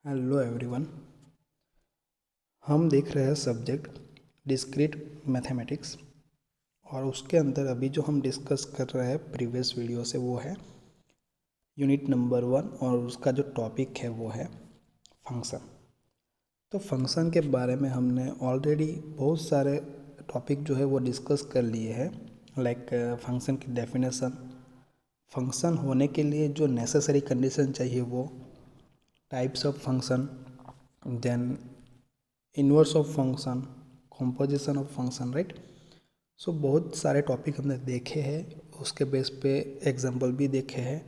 Hello everyone. हम देख रहे हैं सब्जेक्ट डिस्क्रीट मैथमेटिक्स और उसके अंदर अभी जो हम डिस्कस कर रहे हैं प्रीवियस वीडियो से वो है यूनिट नंबर 1 और उसका जो टॉपिक है वो है फंक्शन। तो फंक्शन के बारे में हमने ऑलरेडी बहुत सारे टॉपिक जो है वो डिस्कस कर लिए हैं, लाइक फंक्शन की डेफिनेशन, फंक्शन होने के लिए जो नेसेसरी कंडीशन चाहिए वो, types of function, then inverse of function, composition of function, right. So बहुत सारे टॉपिक हमने देखे हैं, उसके बेस पे एग्जाम्पल भी देखे हैं।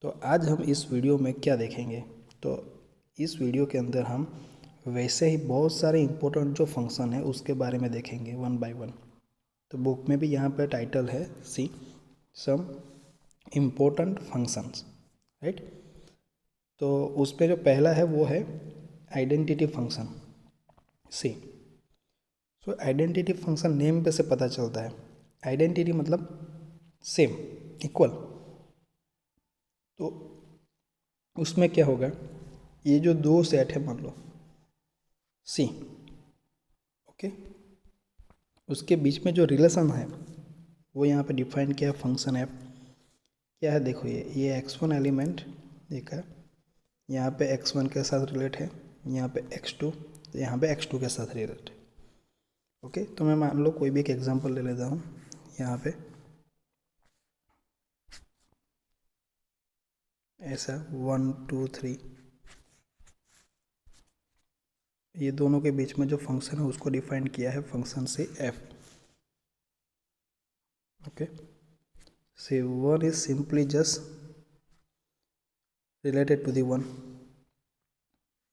तो आज हम इस वीडियो में क्या देखेंगे, तो इस वीडियो के अंदर हम वैसे ही बहुत सारे इंपॉर्टेंट जो फंक्शन है उसके बारे में देखेंगे वन बाय वन। तो बुक में भी यहाँ पे टाइटल है सी सम इम्पोर्टेंट फंक्शंस, राइट। तो उसमें जो पहला है वो है आइडेंटिटी फंक्शन सी। सो आइडेंटिटी फंक्शन नेम पे से पता चलता है, आइडेंटिटी मतलब सेम, इक्वल। तो उसमें क्या होगा, ये जो दो सेट है मान लो सी, ओके, उसके बीच में जो रिलेशन है वो यहाँ पे डिफाइन किया है फंक्शन ऐप। क्या है देखो, ये x1 एलिमेंट देखा, यहाँ पे x1 के साथ रिलेट है, यहाँ पे x2, तो यहाँ पे x2 के साथ रिलेट है। ओके, तो मैं मान लो कोई भी एक एग्जांपल ले लेता हूँ। यहाँ पे ऐसा 1 2 3, ये दोनों के बीच में जो फंक्शन है उसको डिफाइन किया है फंक्शन से f। ओके, से 1 is simply just related to the 1,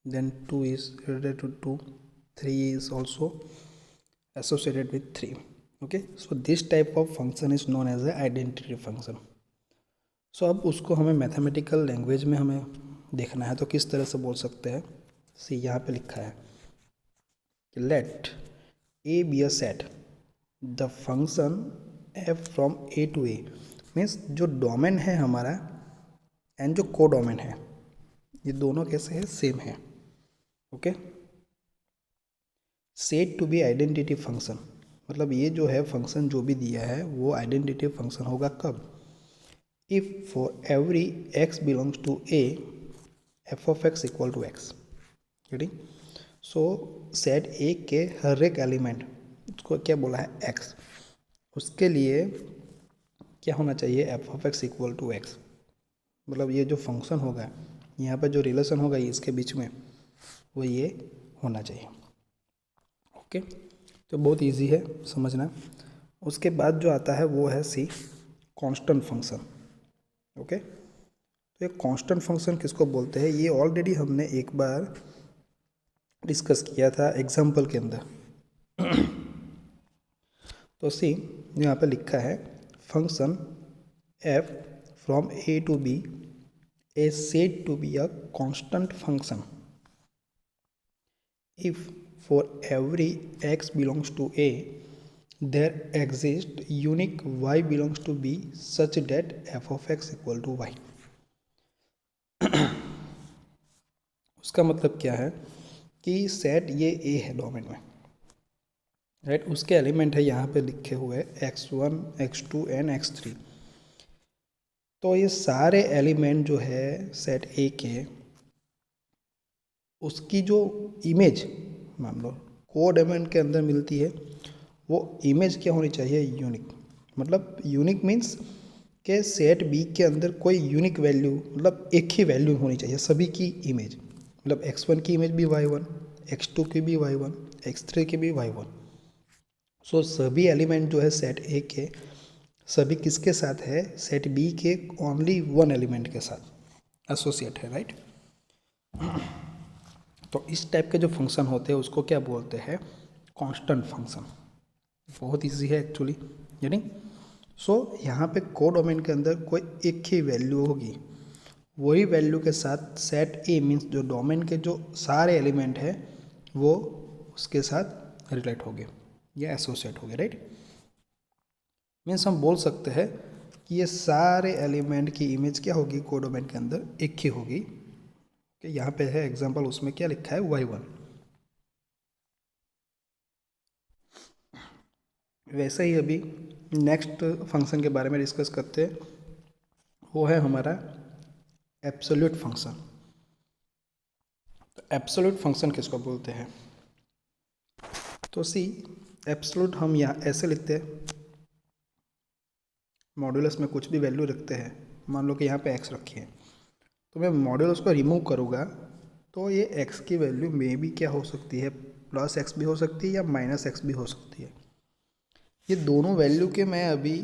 then 2 is related to 2, 3 is also associated with 3. Okay, so this type of function is known as a identity function. So अब उसको हमें mathematical language में हमें देखना है, तो किस तरह से बोल सकते हैं। सी यहाँ पे लिखा है कि let A be a set, the function f from A to A, means जो डोमेन है हमारा एंड जो को डोमेन है ये दोनों कैसे है, सेम है। Okay, said to be identity function, मतलब ये जो है फंक्शन जो भी दिया है वो आइडेंटिटी फंक्शन होगा कब, if for every x belongs to a f of x equal to x, ready. So set A के हर एक एलिमेंट, उसको क्या बोला है x, उसके लिए क्या होना चाहिए f of x equal to x, मतलब ये जो फंक्शन होगा यहाँ पर जो रिलेशन होगा इसके बीच में वो ये होना चाहिए। ओके, तो बहुत इजी है समझना। उसके बाद जो आता है वो है सी कांस्टेंट फंक्शन। ओके, तो ये कांस्टेंट फंक्शन किसको बोलते हैं, ये ऑलरेडी हमने एक बार डिस्कस किया था एग्जाम्पल के अंदर। तो सी यहाँ पे लिखा है function f from A to B is said to be a constant function if for every x belongs to a there exists unique y belongs to b such that f of x equal to y। उसका मतलब क्या है कि set ये ए है domain में, right, उसके element है यहाँ पे लिखे हुए x1 x2 एंड x3। तो ये सारे एलिमेंट जो है सेट ए के, उसकी जो इमेज मान लो को डोमेन के अंदर मिलती है, वो इमेज क्या होनी चाहिए, यूनिक। मतलब यूनिक मीन्स के सेट बी के अंदर कोई यूनिक वैल्यू, मतलब एक ही वैल्यू होनी चाहिए सभी की इमेज, मतलब x1 की इमेज भी y1, x2 की भी y1, x3 की भी y1। सो सभी एलिमेंट जो है सेट ए के सभी किसके साथ है, सेट बी के ओनली वन एलिमेंट के साथ एसोसिएट है, राइट। तो इस टाइप के जो फंक्शन होते हैं उसको क्या बोलते हैं, कांस्टेंट फंक्शन। बहुत इजी है एक्चुअली, यानी सो यहाँ पे को डोमेन के अंदर कोई एक ही वैल्यू होगी, वही वैल्यू के साथ सेट ए मीन्स जो डोमेन के जो सारे एलिमेंट है वो उसके साथ रिलेट हो गए या एसोसिएट हो गए, राइट। मीन्स हम बोल सकते हैं कि ये सारे एलिमेंट की इमेज क्या होगी, को डोमेन के अंदर एक ही होगी। कि यहाँ पे है एग्जाम्पल, उसमें क्या लिखा है y1। वैसे ही अभी नेक्स्ट फंक्शन के बारे में डिस्कस करते हैं, वो है हमारा एब्सोल्यूट फंक्शन। तो एब्सोल्यूट फंक्शन किसको बोलते हैं? तो सी, एब्सोल्यूट हम यहाँ ऐसे लिखते हैं, मॉड्यूलस में कुछ भी वैल्यू रखते हैं, मान लो कि यहाँ पे x रखी है, तो मैं मॉड्यूलस को रिमूव करूँगा तो ये x की वैल्यू में भी क्या हो सकती है, प्लस x भी हो सकती है या माइनस x भी हो सकती है। ये दोनों वैल्यू के मैं अभी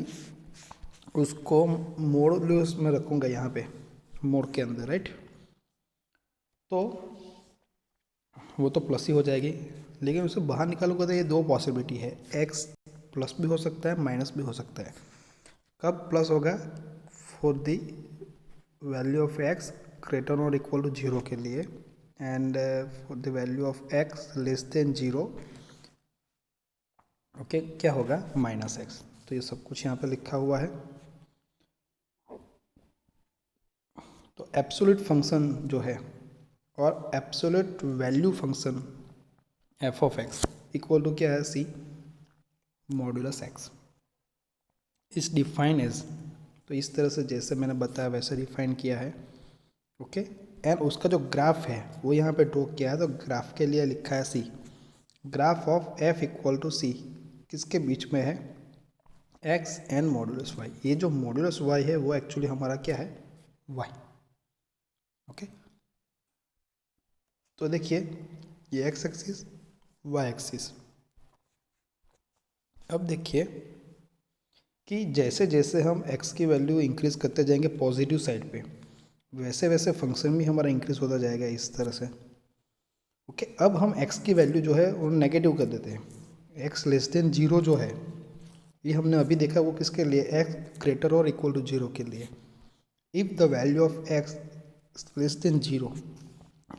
उसको मॉड्यूलस में रखूँगा यहाँ पे, मोड के अंदर, राइट। तो वो तो प्लस ही हो जाएगी, लेकिन उसे बाहर निकालूंगा तो ये दो पॉसिबिलिटी है, x प्लस भी हो सकता है, माइनस भी हो सकता है। कब प्लस होगा? For the value of x greater और इक्वल टू 0 के लिए, and for the value of x less than 0, okay, क्या होगा? Minus x। तो ये सब कुछ यहाँ पे लिखा हुआ है। तो एब्सोल्यूट फंक्शन जो है और absolute value function f of x equal to क्या है? c modulus x is define as, तो इस तरह से जैसे मैंने बताया वैसे डिफाइन किया है, ओके। एंड उसका जो ग्राफ है वो यहाँ पे ड्रॉ किया है, तो ग्राफ के लिए लिखा है c, graph of f equal to c, किसके बीच में है? x and modulus y। ये जो मॉड्यूलस y है वो एक्चुअली हमारा क्या है? y, okay. तो देखिए ये x एक्सिस, y एक्सिस। अब देखिए कि जैसे जैसे हम x की वैल्यू इंक्रीज करते जाएंगे पॉजिटिव साइड पे, वैसे वैसे फंक्शन भी हमारा इंक्रीज होता जाएगा इस तरह से, ओके। अब हम x की वैल्यू जो है वो नेगेटिव कर देते हैं, x लेस देन 0 जो है, ये हमने अभी देखा, वो किसके लिए? x ग्रेटर और इक्वल टू 0 के लिए। If the value of x less than 0,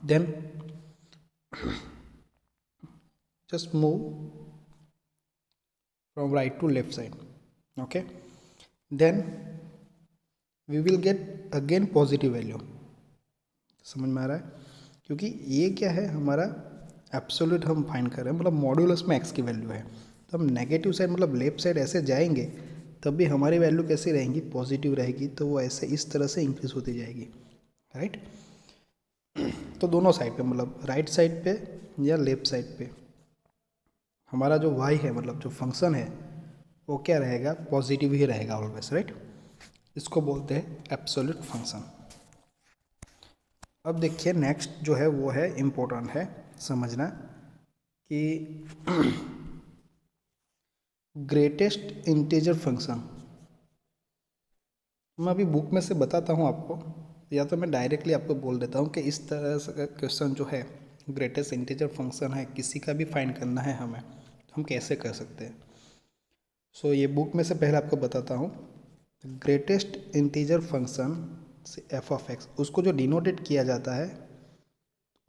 then just move from right to left side, okay, then we will get again positive value. समझ में आ रहा है? क्योंकि ये क्या है, हमारा एब्सोल्यूट हम फाइंड कर रहे हैं, मतलब मॉड्यूलस में x की वैल्यू है, तो हम नेगेटिव साइड मतलब लेफ्ट साइड ऐसे जाएंगे तब भी हमारी वैल्यू कैसी रहेगी? पॉजिटिव रहेगी। तो वो ऐसे इस तरह से इंक्रीज होती जाएगी, राइट। तो दोनों साइड पे, मतलब राइट साइड पे या लेफ्ट साइड पे, हमारा जो y है, मतलब जो फंक्शन है, वो क्या रहेगा? पॉजिटिव ही रहेगा ऑलवेज, राइट। इसको बोलते हैं एब्सोल्यूट फंक्शन। अब देखिए नेक्स्ट जो है वो है इम्पोर्टेंट है समझना कि ग्रेटेस्ट इंटीजर फंक्शन। मैं अभी बुक में से बताता हूँ आपको, या तो मैं डायरेक्टली आपको बोल देता हूँ कि इस तरह से क्वेश्चन जो है, ग्रेटेस्ट इंटीजर फंक्शन है किसी का भी फाइंड करना है हमें, तो हम कैसे कर सकते हैं। सो ये बुक में से पहले आपको बताता हूँ। ग्रेटेस्ट इंटीजर फंक्शन से एफ ऑफ एक्स, उसको जो डिनोटेट किया जाता है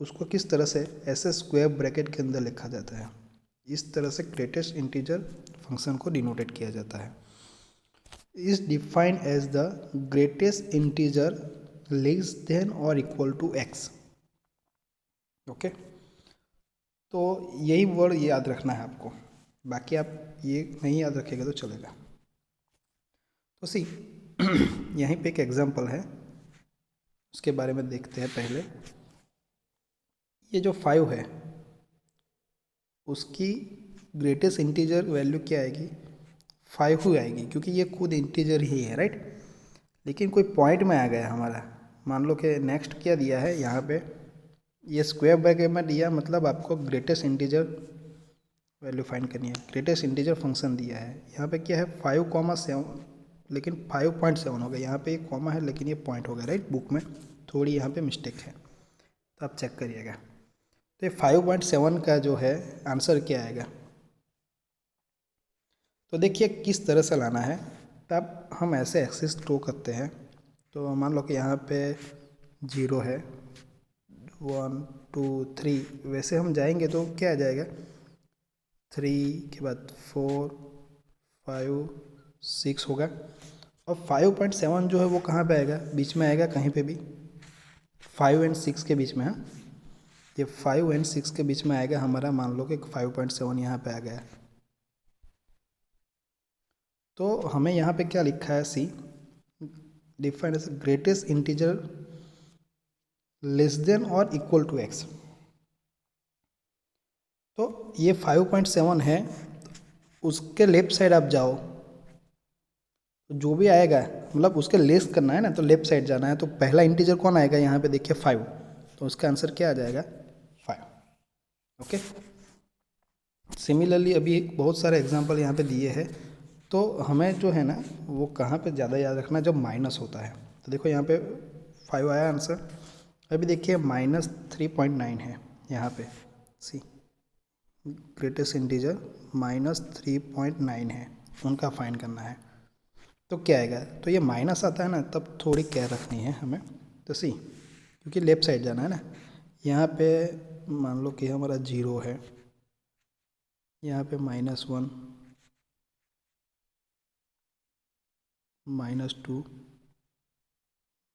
उसको किस तरह से? ऐसे स्क्वायर ब्रैकेट के अंदर लिखा जाता है। इस तरह से ग्रेटेस्ट इंटीजर फंक्शन को डिनोटेट किया जाता है। Is defined as the greatest integer less than और इक्वल टू एक्स, ओके। तो यही वर्ड याद रखना है आपको, बाकी आप ये नहीं याद रखेगा तो चलेगा। तो सी यहीं पे एक एग्जांपल है, उसके बारे में देखते हैं पहले। ये जो 5 है उसकी ग्रेटेस्ट इंटीजर वैल्यू क्या आएगी? 5 ही आएगी, क्योंकि ये खुद इंटीजर ही है, राइट। लेकिन कोई पॉइंट में आ गया हमारा, मान लो कि नेक्स्ट क्या दिया है यहाँ पे, ये स्क्वायर ब्रैकेट में दिया, मतलब आपको ग्रेटेस्ट इंटीजर वैल्यू फाइंड करनी है। ग्रेटेस्ट इंटीजर फंक्शन दिया है, यहाँ पे क्या है 5,7, लेकिन 5.7 होगा, यहाँ पे एक कॉमा है लेकिन ये पॉइंट होगा, राइट। बुक में थोड़ी यहाँ पे मिस्टेक है, तो आप चेक करिएगा। तो ये 5.7 का जो है आंसर क्या आएगा? तो देखिए किस तरह से लाना है। तब हम ऐसे एक्सिस ड्रॉ करते हैं, तो मान लो कि यहाँ पे 0 है, 1 2 3, वैसे हम जाएंगे तो क्या आ जाएगा? 3 के बाद 4 5 6 होगा। और 5.7 जो है वो कहाँ पे आएगा? बीच में आएगा कहीं पे भी? 5 एंड 6 के बीच में है, ये 5 एंड 6 के बीच में आएगा हमारा, मान लो कि 5.7 यहाँ पे आ गया। तो हमें यहाँ पे क्या लिखा है, see defined as greatest integer less than और इक्वल टू एक्स। तो ये 5.7 है, उसके लेफ्ट साइड आप जाओ तो जो भी आएगा मतलब उसके लेस करना है ना, तो लेफ्ट साइड जाना है। तो पहला इंटीजर कौन आएगा यहाँ पे देखिए 5, तो उसका आंसर क्या आ जाएगा 5। ओके, सिमिलरली अभी एक बहुत सारे एग्जांपल यहाँ पे दिए हैं। तो हमें जो है ना वो कहाँ पे ज़्यादा याद रखना, जब माइनस होता है। तो देखो यहाँ पे 5 आया आंसर। अभी देखिए -3.9 है यहाँ पे, सी ग्रेटेस्ट इंटीजर -3.9 है, उनका फाइंड करना है। तो क्या आएगा, तो ये माइनस आता है ना, तब थोड़ी केयर रखनी है हमें। तो सी क्योंकि लेफ्ट साइड जाना है ना, यहाँ पे मान लो कि हमारा 0 है, यहाँ पे -1 -2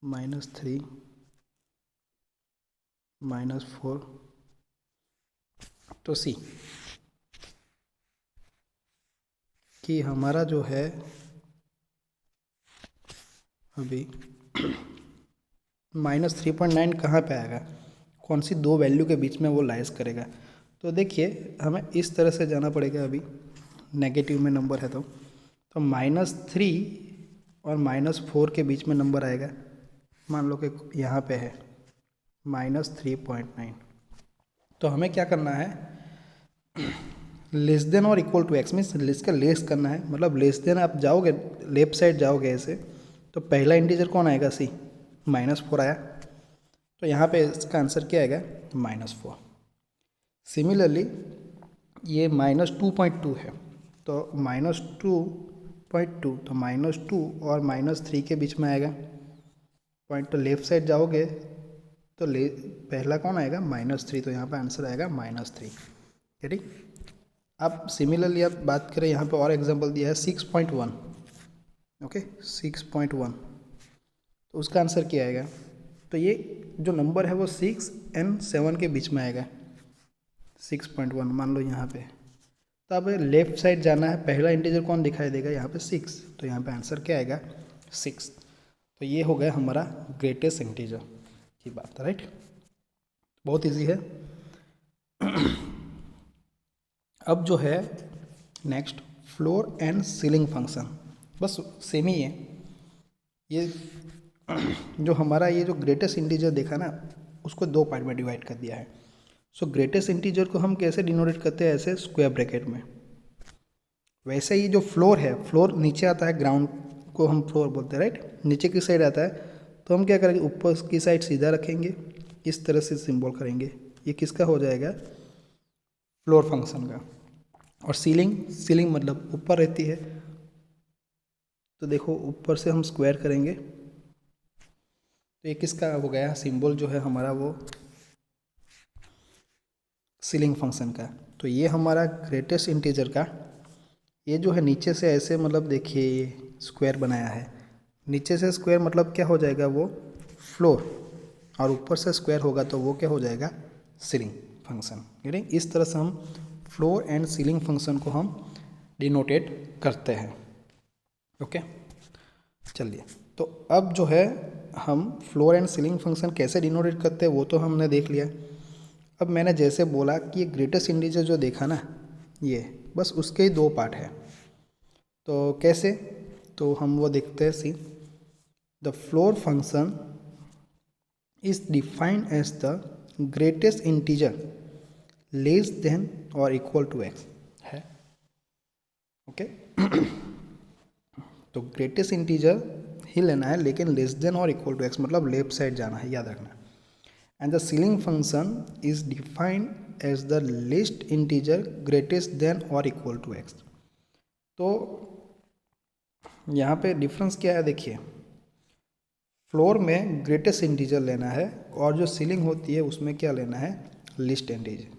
-3 -4। तो सी कि हमारा जो है अभी -3.9 कहाँ पे आएगा, कौन सी दो वैल्यू के बीच में वो लाइज करेगा। तो देखिए हमें इस तरह से जाना पड़ेगा। अभी नेगेटिव में नंबर है तो -3 और -4 के बीच में नंबर आएगा। मान लो कि यहाँ पे है -3.9। तो हमें क्या करना है, लेस देन और इक्वल टू एक्स मीन्स इसका लेस करना है। मतलब लेस देन आप जाओगे, लेफ्ट साइड जाओगे ऐसे, तो पहला इंटीजर कौन आएगा, सी -4 आया। तो यहाँ पे इसका आंसर क्या आएगा -4। सिमिलरली ये -2.2 है, तो -2.2, तो -2 और -3 के बीच में आएगा पॉइंट। तो लेफ्ट साइड जाओगे तो पहला कौन आएगा -3, तो यहाँ पे आंसर आएगा -3। ठीक। अब सिमिलरली आप बात करें, यहाँ पे और एग्जांपल दिया है 6.1। ओके 6.1, तो उसका आंसर क्या आएगा, तो ये जो नंबर है वो 6 एंड 7 के बीच में आएगा। 6.1 मान लो यहाँ पे, तो अब लेफ्ट साइड जाना है, पहला इंटीजर कौन दिखाई देगा यहाँ पे 6, तो यहाँ पे आंसर क्या आएगा 6। तो ये हो गया हमारा ग्रेटेस्ट इंटीजर की बात, राइट। बहुत इजी है। अब जो है next floor and ceiling function, बस सेम ही है। ये जो हमारा ये जो ग्रेटेस्ट इंटीजर देखा ना, उसको दो पार्ट में डिवाइड कर दिया है। सो ग्रेटेस्ट इंटीजर को हम कैसे डिनोटेट करते हैं, ऐसे स्क्वायर ब्रैकेट में। वैसे ही जो फ्लोर है, फ्लोर नीचे आता है, ग्राउंड को हम फ्लोर बोलते हैं, राइट। नीचे की साइड आता है, तो हम क्या करेंगे, ऊपर की साइड सीधा रखेंगे, इस तरह से सिंबल करेंगे। ये किसका हो जाएगा, फ्लोर फंक्शन का। और सीलिंग मतलब ऊपर रहती है, तो देखो ऊपर से हम स्क्वायर करेंगे, तो ये किसका हो गया, सिंबल जो है हमारा वो सीलिंग फंक्शन का। तो ये हमारा ग्रेटेस्ट इंटीजर का, ये जो है नीचे से ऐसे मतलब देखिए ये स्क्वायर बनाया है, नीचे से स्क्वायर मतलब क्या हो जाएगा वो फ्लोर, और ऊपर से स्क्वायर होगा तो वो क्या हो जाएगा सीलिंग फंक्शन। यानी इस तरह से हम फ्लोर एंड सीलिंग फंक्शन को हम डिनोटेट करते हैं। ओके चलिए, तो अब जो है हम फ्लोर एंड सीलिंग फंक्शन कैसे डिनोटेट करते हैं वो तो हमने देख लिया। अब मैंने जैसे बोला कि ये ग्रेटेस्ट इंटीजर जो देखा ना, ये बस उसके ही दो पार्ट है। तो कैसे, तो हम वो देखते हैं। See the floor function is defined as the greatest integer less than और इक्वल टू एक्स है। ओके तो ग्रेटेस्ट इंटीजर ही लेना है, लेकिन लेस देन और इक्वल टू एक्स मतलब लेफ्ट साइड जाना है, याद रखना। And the ceiling function is defined as the least integer greatest than और इक्वल टू एक्स। तो यहाँ पे डिफरेंस क्या है, देखिए फ्लोर में ग्रेटेस्ट इंटीजर लेना है, और जो सीलिंग होती है उसमें क्या लेना है, लिस्ट इंटीजर।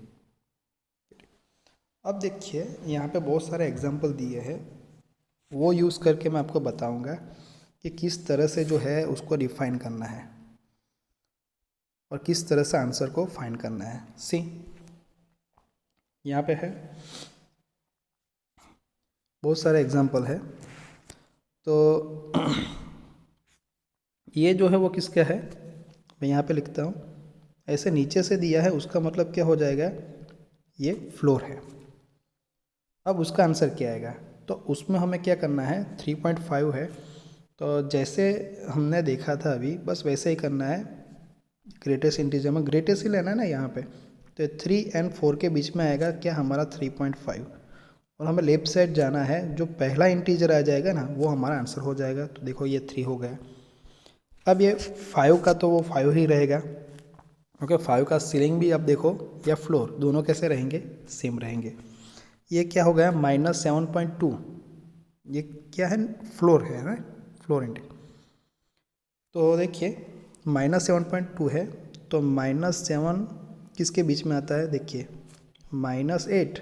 अब देखिए यहाँ पे बहुत सारे एग्जाम्पल दिए हैं, वो यूज़ करके मैं आपको बताऊंगा कि किस तरह से जो है उसको डिफाइन करना है। और किस तरह से आंसर को फाइंड करना है। सी यहाँ पे है, बहुत सारे एग्जाम्पल है। तो ये जो है वो किसका है, मैं यहाँ पे लिखता हूँ, ऐसे नीचे से दिया है, उसका मतलब क्या हो जाएगा, ये फ्लोर है। अब उसका आंसर क्या आएगा, तो उसमें हमें क्या करना है, 3.5 है, तो जैसे हमने देखा था अभी बस वैसे ही करना है। ग्रेटेस्ट इंटीजर में ग्रेटेस्ट ही लेना है ना यहाँ पे, तो 3 और 4 के बीच में आएगा क्या हमारा 3.5, और हमें लेफ्ट साइड जाना है, जो पहला इंटीजर आ जाएगा ना वो हमारा आंसर हो जाएगा। तो देखो ये 3 हो गया। अब ये 5 का तो वो 5 ही रहेगा, ओके। 5 का सीलिंग भी अब देखो या फ्लोर दोनों कैसे रहेंगे, सेम रहेंगे। ये क्या हो गया -7.2, ये क्या है, फ्लोर है ना, फ्लोर इंटीजर। तो देखिए -7.2 है, तो -7 किसके बीच में आता है, देखिए -8,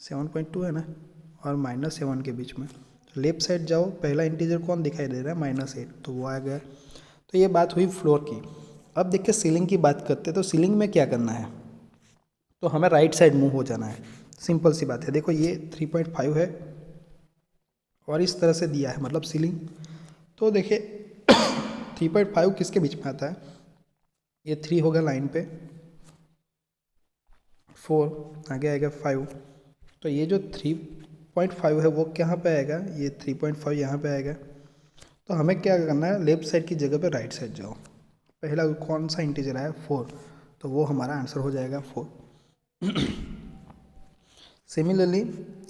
7.2 है ना, और -7 के बीच में। लेफ्ट साइड जाओ, पहला इंटीजर कौन दिखाई दे रहा है, -8, तो वो आ गया। तो ये बात हुई फ्लोर की। अब देखिए सीलिंग की बात करते हैं, तो सीलिंग में क्या करना है, तो हमें राइट साइड मूव हो जाना है। सिंपल सी बात है। देखो ये 3.5 है और इस तरह से दिया है, मतलब सीलिंग। तो देखिए 3.5 किसके बीच में आता है, ये 3 होगा लाइन पे, 4 आगे आएगा 5, तो ये जो 3.5 है वो कहाँ पे आएगा, ये 3.5 यहाँ पे आएगा। तो हमें क्या करना है, लेफ्ट साइड की जगह पे राइट साइड जाओ, पहला कौन सा इंटीजर आया 4, तो वो हमारा आंसर हो जाएगा 4। सिमिलरली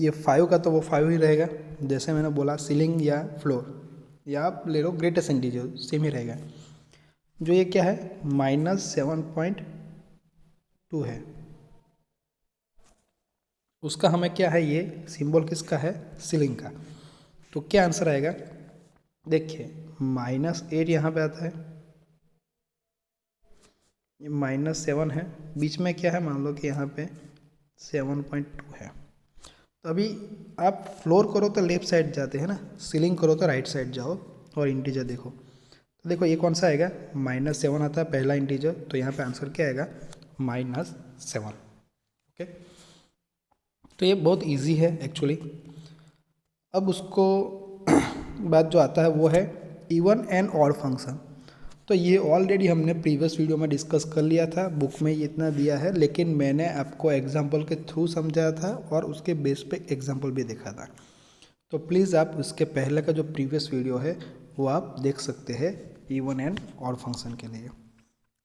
ये 5 का तो वो 5 ही रहेगा, जैसे मैंने बोला सीलिंग या फ्लोर या आप ले लो ग्रेटेस्ट इंटीजर, सेम ही रहेगा। जो ये क्या है -7.2 है, उसका हमें क्या है, ये सिंबल किसका है, सीलिंग का। तो क्या आंसर आएगा, देखिए -8 यहाँ पे आता है, ये -7 है, बीच में क्या है, मान लो कि यहाँ पे 7.2 है। तो अभी आप फ्लोर करो तो लेफ्ट साइड जाते हैं ना, सीलिंग करो तो राइट साइड जाओ और इंटीजर देखो। तो देखो ये कौन सा आएगा, -7 आता है पहला इंटीजर, तो यहाँ पे आंसर क्या आएगा, -7, ओके। तो ये बहुत इजी है एक्चुअली। अब उसको बात जो आता है वो है इवन एंड ऑड फंक्शन। तो ये ऑलरेडी हमने प्रीवियस वीडियो में डिस्कस कर लिया था, बुक में ये इतना दिया है, लेकिन मैंने आपको एग्जांपल के थ्रू समझाया था और उसके बेस पे एग्जांपल भी देखा था। तो प्लीज़ आप उसके पहले का जो प्रीवियस वीडियो है वो आप देख सकते हैं इवन एंड ऑड फंक्शन के लिए।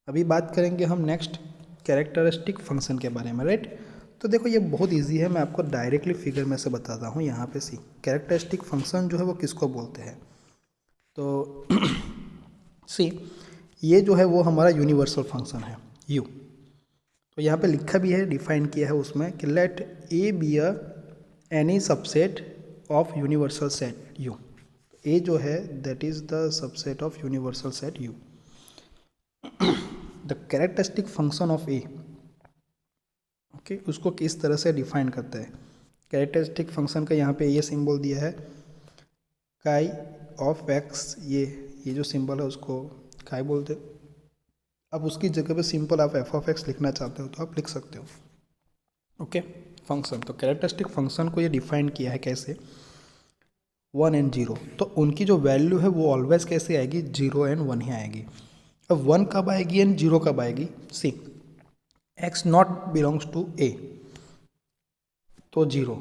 अभी बात करेंगे हम नेक्स्ट कैरेक्टरिस्टिक फंक्शन के बारे में, राइट। तो देखो ये बहुत इजी है, मैं आपको डायरेक्टली फिगर में से बताता हूँ। यहाँ पे सी कैरेक्टरिस्टिक फंक्शन जो है वो किसको बोलते हैं, तो सी ये जो है वो हमारा यूनिवर्सल फंक्शन है यू। तो यहाँ पे लिखा भी है, डिफाइन किया है उसमें कि let A be a any subset of universal set U. A जो है that is the subset of universal set U. The characteristic function of A, okay, उसको किस तरह से डिफाइन करता है। कैरेक्टरिस्टिक फंक्शन का यहाँ पे ये सिंबल दिया है काई ऑफ एक्स, ये जो सिंबल है उसको काई बोलते। अब उसकी जगह पे सिंपल आप एफ ऑफ एक्स लिखना चाहते हो तो आप लिख सकते हो, ओके। फंक्शन, तो कैरेक्टरिस्टिक फंक्शन को ये डिफाइन किया है कैसे, 1 और 0, तो उनकी जो वैल्यू है वो ऑलवेज कैसे आएगी, 0 और 1 ही आएगी। अब 1 कब आएगी एंड 0 कब आएगी, see x not belongs to A तो 0,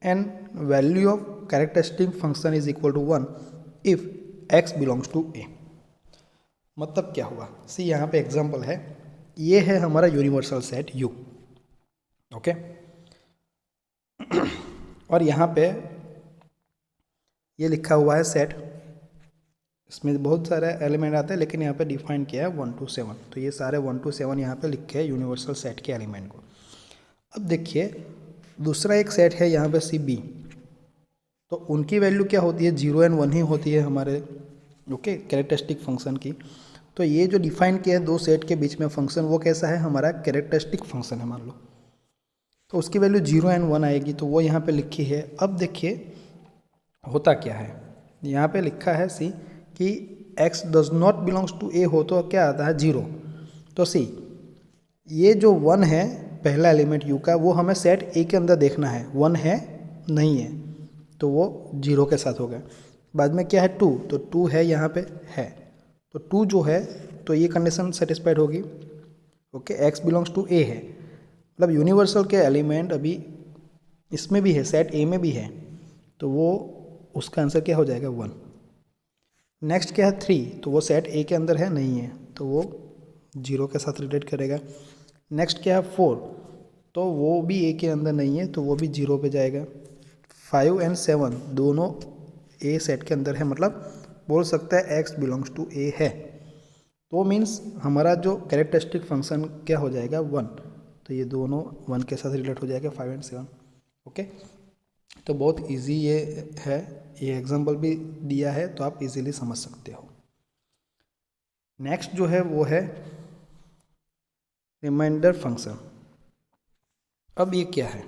and value of characteristic function is equal to 1 if x belongs to A. मतलब क्या हुआ, सी यहाँ पे एग्जांपल है, ये है हमारा यूनिवर्सल सेट यू, ओके। और यहाँ पे ये लिखा हुआ है सेट, इसमें बहुत सारे एलिमेंट आते हैं लेकिन यहाँ पे डिफाइन किया है 1 to 7, तो ये सारे 1 to 7 यहाँ पे लिखे हैं यूनिवर्सल सेट के एलिमेंट को। अब देखिए दूसरा एक सेट है यहाँ पे सी बी, तो उनकी वैल्यू क्या होती है, 0 और 1 ही होती है हमारे, ओके, कैरेक्टरिस्टिक फंक्शन की। तो ये जो डिफाइन किया है दो सेट के बीच में फंक्शन, वो कैसा है, हमारा कैरेक्टरिस्टिक फंक्शन है मान लो, तो उसकी वैल्यू 0 और 1 आएगी, तो वो यहाँ पे लिखी है। अब देखिए होता क्या है, यहाँ पे लिखा है सी कि x does not belongs to A हो तो क्या आता है 0, तो सी ये जो 1 है पहला एलिमेंट यू का, वो हमें सेट ए के अंदर देखना है, 1 है नहीं है तो वो 0 के साथ होगा। बाद में क्या है 2, तो 2 है यहाँ पे है, तो 2 जो है तो ये कंडीशन सेटिस्फाइड होगी। ओके, एक्स बिलोंग्स टू ए है, मतलब यूनिवर्सल के एलिमेंट अभी इसमें भी है, सेट ए में भी है, तो वो उसका आंसर क्या हो जाएगा 1। नेक्स्ट क्या है 3, तो वो सेट ए के अंदर है नहीं है तो वो 0 के साथ रिलेट करेगा। नेक्स्ट क्या है 4, तो वो भी ए के अंदर नहीं है तो वो भी 0 पे जाएगा। 5 एंड 7 दोनों ए सेट के अंदर है, मतलब बोल सकता है एक्स बिलोंग्स टू ए है, तो मीन्स हमारा जो कैरेक्टरिस्टिक फंक्शन क्या हो जाएगा 1, तो ये दोनों 1 के साथ रिलेट हो जाएगा 5 एंड 7। ओके, तो बहुत इजी ये है, ये एग्जांपल भी दिया है तो आप इजीली समझ सकते हो। नेक्स्ट जो है वो है रिमाइंडर फंक्शन। अब ये क्या है,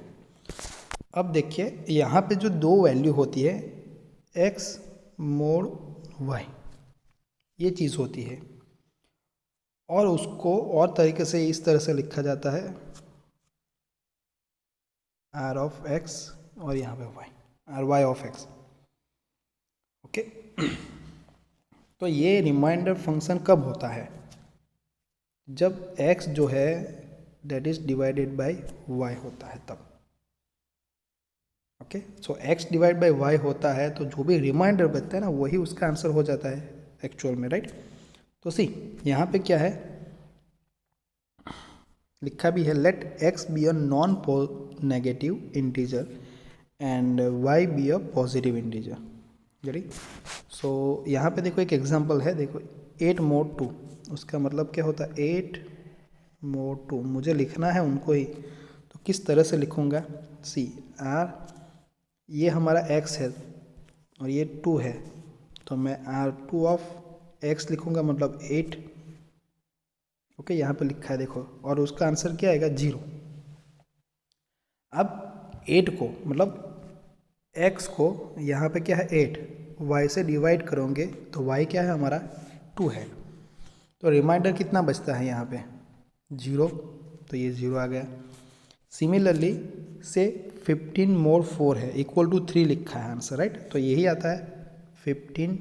अब देखिए यहाँ पे जो दो वैल्यू होती है x मोड y, ये चीज़ होती है, और उसको और तरीके से इस तरह से लिखा जाता है r ऑफ x और यहाँ पे y, ry of x। Okay, तो ये रिमाइंडर फंक्शन कब होता है, जब x जो है that is divided by y होता है तब। Okay, so x divide by y होता है तो जो भी रिमाइंडर बचता है ना वही उसका आंसर हो जाता है एक्चुअल में, राइट। तो सी यहाँ पे क्या है लिखा भी है, let x be a non negative integer and y be a positive integer, right. So यहाँ पे देखो एक एग्जांपल है, देखो 8 mod 2, उसका मतलब क्या होता है 8 mod 2, मुझे लिखना है उनको ही, तो किस तरह से लिखूँगा, सी आर ये हमारा x है और ये 2 है, तो मैं R2 ऑफ x लिखूँगा मतलब 8। ओके, यहाँ पे लिखा है देखो, और उसका आंसर क्या आएगा 0। अब 8 को मतलब x को यहाँ पे क्या है 8, y से डिवाइड करोगे तो y क्या है हमारा 2 है, तो रिमाइंडर कितना बचता है यहाँ पे 0, तो ये 0 आ गया। सिमिलरली से 15 मोर 4 है इक्वल टू 3 लिखा है आंसर, राइट, तो यही आता है 15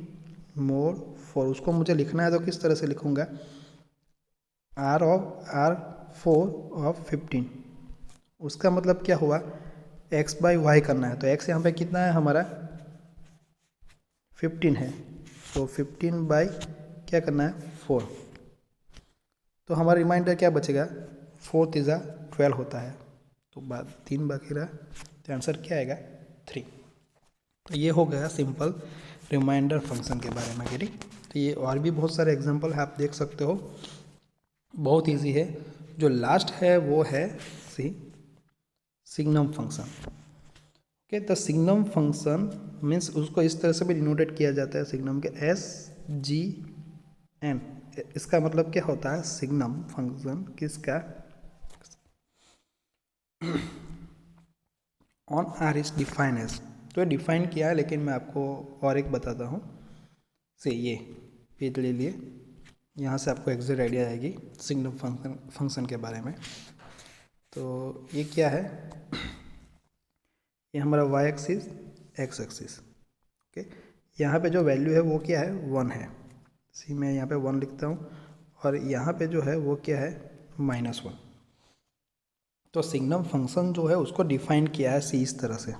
मोर 4, उसको मुझे लिखना है तो किस तरह से लिखूँगा R4 ऑफ 15, उसका मतलब क्या हुआ x बाई वाई करना है, तो x यहाँ पे कितना है हमारा 15 है, तो 15 बाई क्या करना है 4, तो हमारा रिमाइंडर क्या बचेगा 4 3 12 होता है, तो बाद 3 बाकी रहा, तो आंसर क्या आएगा 3। तो ये हो गया सिंपल रिमाइंडर फंक्शन के बारे में, ठीक। तो ये और भी बहुत सारे एग्जांपल है आप देख सकते हो, बहुत इजी है। जो लास्ट है वो है सिग्नम फंक्शन। ओके, तो सिग्नम फंक्शन मीन्स उसको इस तरह से भी डिनोटेट किया जाता है सिग्नम के SGN, इसका मतलब क्या होता है सिग्नम फंक्शन किसका on R is define as, तो ये डिफाइन किया है लेकिन मैं आपको और एक बताता हूँ, से ये पेज ले लिए, यहाँ से आपको एग्जैक्ट आइडिया आएगी सिग्नम फंक्शन के बारे में। तो ये क्या है, ये हमारा y axis x axis. Okay, यहाँ पे जो वैल्यू है वो क्या है 1 है, सी मैं यहाँ पे 1 लिखता हूँ, और यहाँ पे जो है वो क्या है -1। तो सिग्नम फंक्शन जो है उसको डिफाइन किया है सी इस तरह से,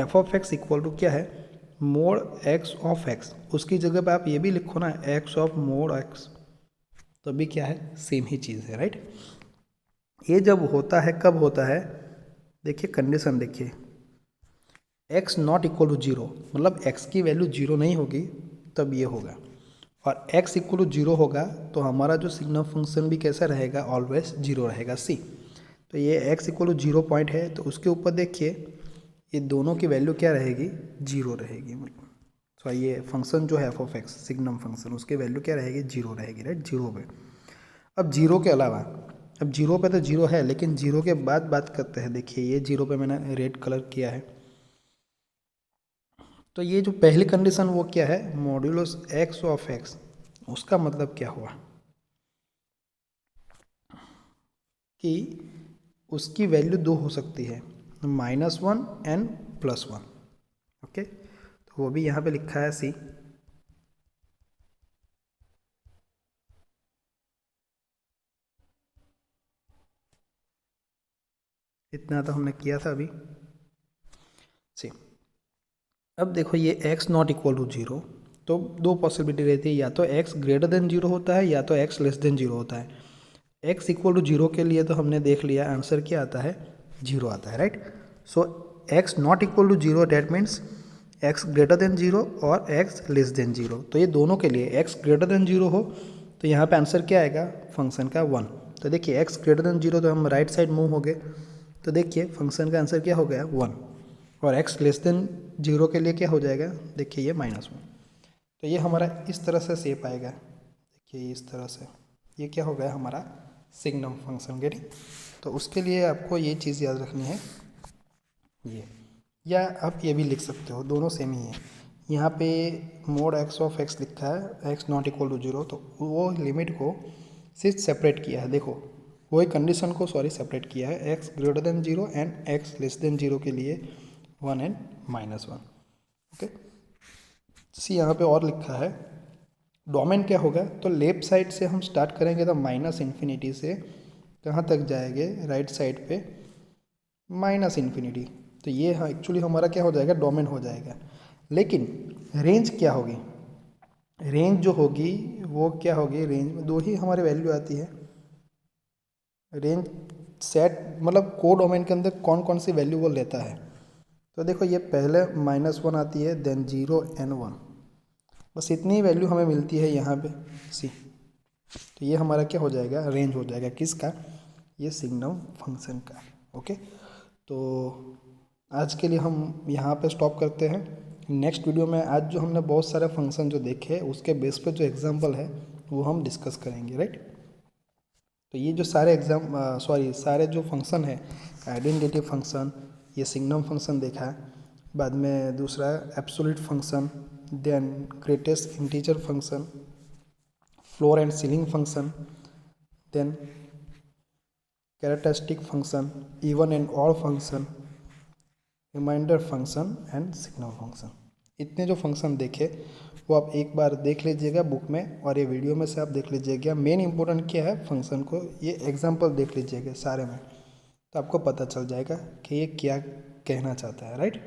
f of x equal to क्या है मोड x ऑफ x, उसकी जगह पे आप ये भी लिखो ना x ऑफ मोड x, तो भी क्या है सेम ही चीज़ है, राइट। ये जब होता है कब होता है, देखिए कंडीशन देखिए, x नॉट इक्वल टू 0, मतलब x की वैल्यू 0 नहीं होगी तब ये होगा, और x इक्वल टू 0 होगा तो हमारा जो सिग्नम फंक्शन भी कैसा रहेगा ऑलवेज 0 रहेगा सी। तो ये x इक्वल टू 0 पॉइंट है, तो उसके ऊपर देखिए ये दोनों की वैल्यू क्या रहेगी 0 रहेगी, मतलब तो ये फंक्शन जो है f of x signum function उसकी वैल्यू क्या रहेगी 0 रहेगी, राइट, 0 पे। अब 0 के अलावा, अब 0 पे तो 0 है लेकिन 0 के बाद बात करते हैं, देखिए ये 0 पे मैंने रेड कलर किया है, तो ये जो पहली कंडीशन वो क्या है मॉड्यूलस x ऑफ x, उसका मतलब क्या हुआ कि उसकी वैल्यू 2 हो सकती है, -1 एंड +1। ओके, तो वो भी यहाँ पे लिखा है सी। इतना तो हमने किया था अभी। सी, अब देखो ये x नॉट इक्वल टू 0, तो दो पॉसिबिलिटी रहती है, या तो x ग्रेटर देन 0 होता है या तो x लेस देन 0 होता है। x इक्वल टू 0 के लिए तो हमने देख लिया आंसर क्या आता है, 0 आता है, right. So x not equal to 0 that means x greater than 0 और x लेस देन 0। तो ये दोनों के लिए x ग्रेटर देन 0 हो तो यहाँ पे आंसर क्या आएगा, फंक्शन का 1। तो देखिए x ग्रेटर देन 0 तो हम राइट साइड मूव हो गए, तो देखिए फंक्शन का आंसर क्या हो गया, 1। और x लेस देन 0 के लिए क्या हो जाएगा, देखिए ये -1। तो ये हमारा इस तरह से शेप आएगा, देखिए इस तरह से, ये क्या हो गया हमारा सिग्नम फंक्शन, गेटिंग। तो उसके लिए आपको ये चीज़ याद रखनी है ये, या आप ये भी लिख सकते हो, दोनों सेम ही है। यहाँ पे मोड x ऑफ x लिखा है, x नॉट इक्वल टू 0, तो वो लिमिट को सिर्फ सेपरेट किया है, देखो वही कंडीशन को सेपरेट किया है, x greater than 0 and x less than 0 के लिए 1 एंड -1। ओके, सी यहाँ पे और लिखा है डोमेन क्या होगा, तो लेफ्ट साइड से हम स्टार्ट करेंगे तो -∞ से कहाँ तक जाएंगे, राइट साइड पे -∞। तो ये हाँ एक्चुअली हमारा क्या हो जाएगा, डोमेन हो जाएगा। लेकिन रेंज क्या होगी, रेंज जो होगी वो क्या होगी, रेंज में दो ही हमारी वैल्यू आती है। रेंज सेट मतलब को डोमेन के अंदर कौन कौन सी वैल्यू वो लेता है। तो देखो ये पहले -1 आती है, देन 0 एंड 1, बस इतनी ही वैल्यू हमें मिलती है यहाँ पे सी। तो ये हमारा क्या हो जाएगा, रेंज हो जाएगा किसका, ये सिग्नम फंक्शन का। ओके, तो आज के लिए हम यहाँ पे स्टॉप करते हैं। नेक्स्ट वीडियो में आज जो हमने बहुत सारे फंक्शन जो देखे उसके बेस पे जो एग्जांपल है वो हम डिस्कस करेंगे, राइट। तो ये जो सारे सारे जो फंक्शन है, आइडेंटिटी फंक्शन, ये सिग्नम फंक्शन देखा है, बाद में दूसरा absolute function, then greatest integer function, floor and ceiling function, then characteristic function, even and odd function, reminder function and signal function. इतने जो फंक्शन देखे वो आप एक बार देख लीजिएगा बुक में, और ये वीडियो में से आप देख लीजिएगा। मेन इंपॉर्टेंट क्या है फंक्शन को, ये एग्जांपल देख लीजिएगा सारे में, तो आपको पता चल जाएगा कि ये क्या कहना चाहता है, राइट।